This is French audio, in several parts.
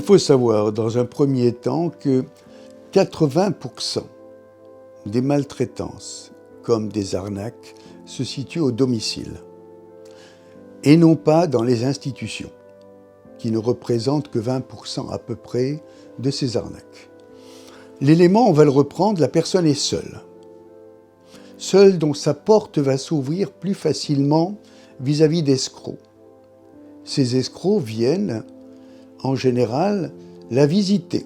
faut savoir dans un premier temps que 80% des maltraitances, comme des arnaques, se situent au domicile et non pas dans les institutions, qui ne représentent que 20% à peu près de ces arnaques. L'élément, on va le reprendre, la personne est seule. Seule, dont sa porte va s'ouvrir plus facilement vis-à-vis d'escrocs. Ces escrocs viennent, en général, la visiter.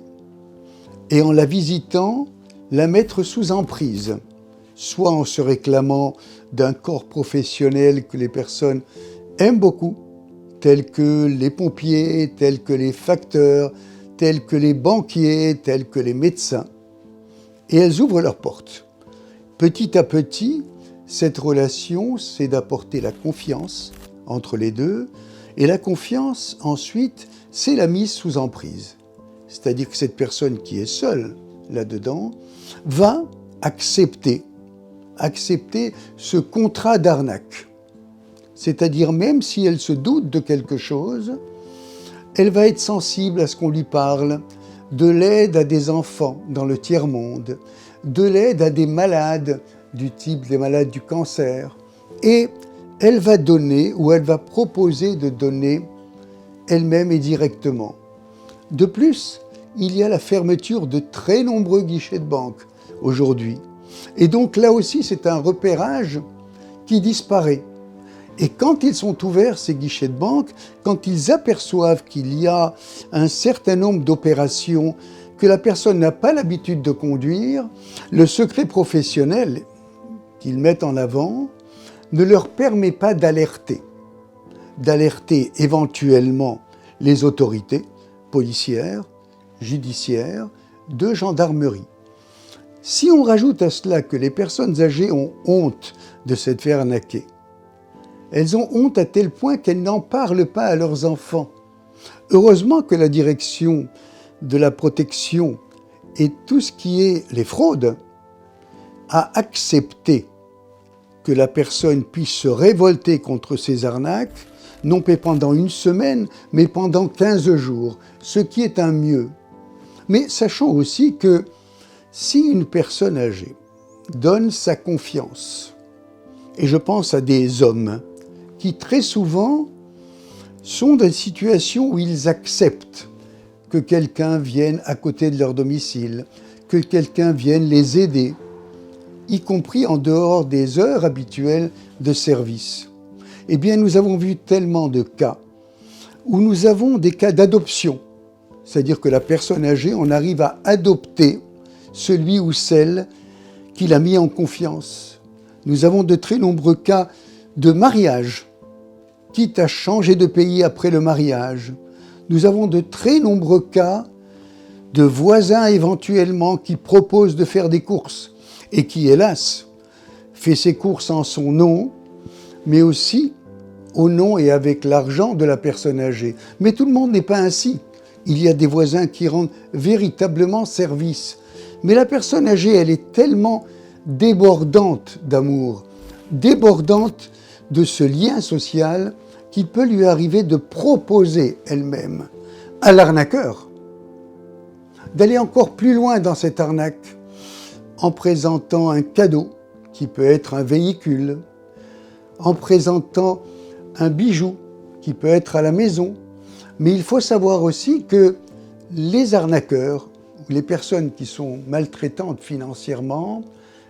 Et en la visitant, la mettre sous emprise, soit en se réclamant d'un corps professionnel que les personnes aiment beaucoup, tels que les pompiers, tels que les facteurs, tels que les banquiers, tels que les médecins. Et elles ouvrent leurs portes. Petit à petit, cette relation, c'est d'apporter la confiance entre les deux. Et la confiance, ensuite, c'est la mise sous emprise. C'est-à-dire que cette personne qui est seule là-dedans va accepter ce contrat d'arnaque. C'est-à-dire même si elle se doute de quelque chose, elle va être sensible à ce qu'on lui parle, de l'aide à des enfants dans le tiers-monde, de l'aide à des malades du type des malades du cancer. Et elle va donner ou elle va proposer de donner elle-même et directement. De plus, il y a la fermeture de très nombreux guichets de banque aujourd'hui. Et donc là aussi, c'est un repérage qui disparaît. Et quand ils sont ouverts, ces guichets de banque, quand ils aperçoivent qu'il y a un certain nombre d'opérations que la personne n'a pas l'habitude de conduire, le secret professionnel qu'ils mettent en avant ne leur permet pas d'alerter éventuellement les autorités policières, judiciaires, de gendarmerie. Si on rajoute à cela que les personnes âgées ont honte de s'être fait arnaquer, elles ont honte à tel point qu'elles n'en parlent pas à leurs enfants. Heureusement que la direction de la protection et tout ce qui est les fraudes a accepté que la personne puisse se révolter contre ces arnaques, non pas pendant une semaine, mais pendant 15 jours, ce qui est un mieux. Mais sachons aussi que si une personne âgée donne sa confiance, et je pense à des hommes qui très souvent sont dans une situation où ils acceptent que quelqu'un vienne à côté de leur domicile, que quelqu'un vienne les aider, y compris en dehors des heures habituelles de service. Eh bien, nous avons vu tellement de cas où nous avons des cas d'adoption, c'est-à-dire que la personne âgée, on arrive à adopter celui ou celle qu'il a mis en confiance. Nous avons de très nombreux cas de mariage, quitte à changer de pays après le mariage. Nous avons de très nombreux cas de voisins éventuellement qui proposent de faire des courses et qui, hélas, fait ses courses en son nom, mais aussi au nom et avec l'argent de la personne âgée. Mais tout le monde n'est pas ainsi. Il y a des voisins qui rendent véritablement service. Mais la personne âgée, elle est tellement débordante d'amour, débordante de ce lien social qu'il peut lui arriver de proposer elle-même à l'arnaqueur d'aller encore plus loin dans cette arnaque en présentant un cadeau qui peut être un véhicule, en présentant un bijou qui peut être à la maison. Mais il faut savoir aussi que les arnaqueurs, ou les personnes qui sont maltraitantes financièrement,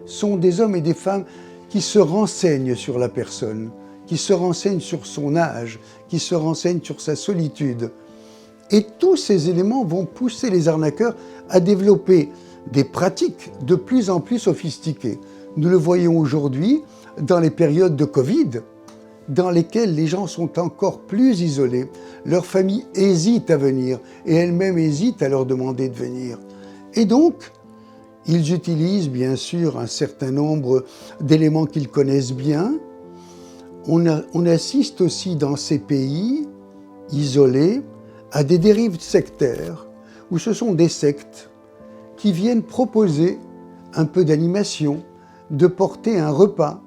sont des hommes et des femmes qui se renseignent sur la personne, qui se renseignent sur son âge, qui se renseignent sur sa solitude. Et tous ces éléments vont pousser les arnaqueurs à développer des pratiques de plus en plus sophistiquées. Nous le voyons aujourd'hui dans les périodes de Covid, dans lesquelles les gens sont encore plus isolés. Leurs familles hésitent à venir et elles-mêmes hésitent à leur demander de venir. Et donc, ils utilisent bien sûr un certain nombre d'éléments qu'ils connaissent bien. On assiste aussi dans ces pays isolés à des dérives sectaires où ce sont des sectes qui viennent proposer un peu d'animation, de porter un repas,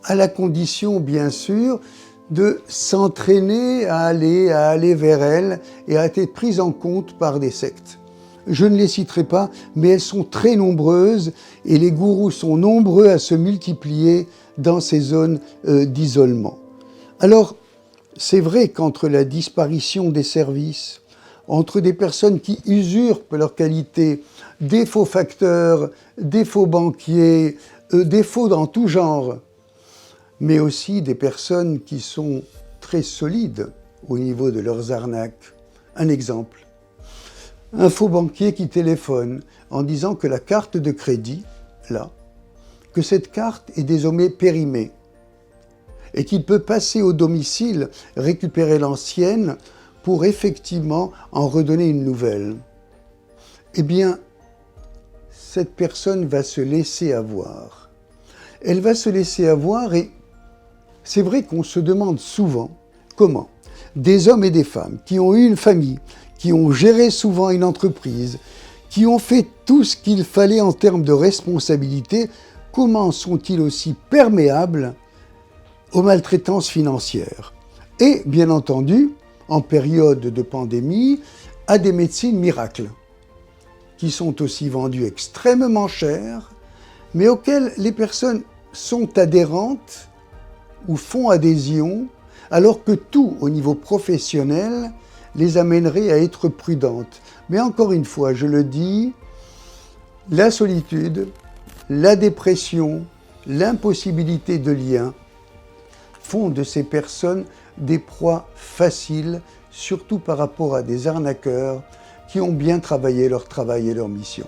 à la condition bien sûr de s'entraîner à aller vers elles et à être prises en compte par des sectes. Je ne les citerai pas, mais elles sont très nombreuses et les gourous sont nombreux à se multiplier dans ces zones d'isolement. Alors, c'est vrai qu'entre la disparition des services, entre des personnes qui usurpent leur qualité, des faux facteurs, des faux banquiers, des faux dans tout genre, mais aussi des personnes qui sont très solides au niveau de leurs arnaques. Un exemple. Un faux banquier qui téléphone en disant que la carte de crédit, là, que cette carte est désormais périmée et qu'il peut passer au domicile, récupérer l'ancienne pour effectivement en redonner une nouvelle. Eh bien, cette personne va se laisser avoir. Elle va se laisser avoir et c'est vrai qu'on se demande souvent comment des hommes et des femmes qui ont eu une famille, qui ont géré souvent une entreprise, qui ont fait tout ce qu'il fallait en termes de responsabilité, comment sont-ils aussi perméables aux maltraitances financières? Et bien entendu, en période de pandémie, à des médecines miracles, qui sont aussi vendues extrêmement cher, mais auxquelles les personnes sont adhérentes ou font adhésion, alors que tout, au niveau professionnel, les amènerait à être prudentes. Mais encore une fois, je le dis, la solitude, la dépression, l'impossibilité de lien font de ces personnes des proies faciles, surtout par rapport à des arnaqueurs qui ont bien travaillé leur travail et leur mission.